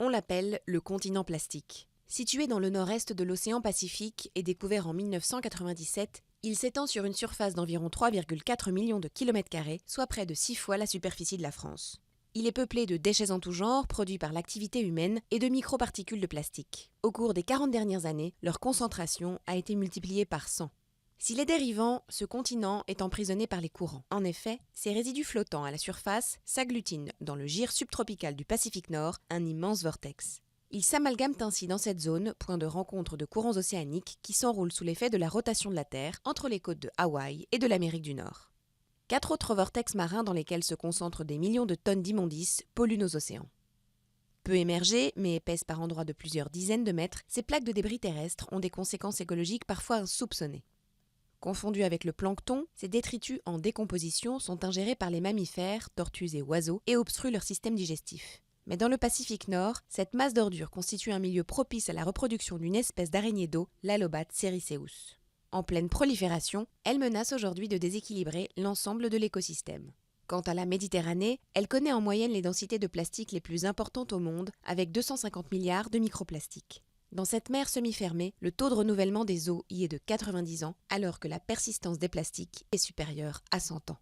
On l'appelle le continent plastique. Situé dans le nord-est de l'océan Pacifique et découvert en 1997, il s'étend sur une surface d'environ 3,4 millions de kilomètres carrés, soit près de 6 fois la superficie de la France. Il est peuplé de déchets en tout genre produits par l'activité humaine et de microparticules de plastique. Au cours des 40 dernières années, leur concentration a été multipliée par 100. S'il est dérivant, ce continent est emprisonné par les courants. En effet, ces résidus flottants à la surface s'agglutinent dans le gyrre subtropical du Pacifique Nord, un immense vortex. Ils s'amalgament ainsi dans cette zone, point de rencontre de courants océaniques qui s'enroulent sous l'effet de la rotation de la Terre entre les côtes de Hawaï et de l'Amérique du Nord. 4 autres vortex marins dans lesquels se concentrent des millions de tonnes d'immondices polluent nos océans. Peu émergées, mais épaisses par endroits de plusieurs dizaines de mètres, ces plaques de débris terrestres ont des conséquences écologiques parfois insoupçonnées. Confondus avec le plancton, ces détritus en décomposition sont ingérés par les mammifères, tortues et oiseaux et obstruent leur système digestif. Mais dans le Pacifique Nord, cette masse d'ordures constitue un milieu propice à la reproduction d'une espèce d'araignée d'eau, l'Alobates sericeus. En pleine prolifération, elle menace aujourd'hui de déséquilibrer l'ensemble de l'écosystème. Quant à la Méditerranée, elle connaît en moyenne les densités de plastique les plus importantes au monde, avec 250 milliards de microplastiques. Dans cette mer semi-fermée, le taux de renouvellement des eaux y est de 90 ans, alors que la persistance des plastiques est supérieure à 100 ans.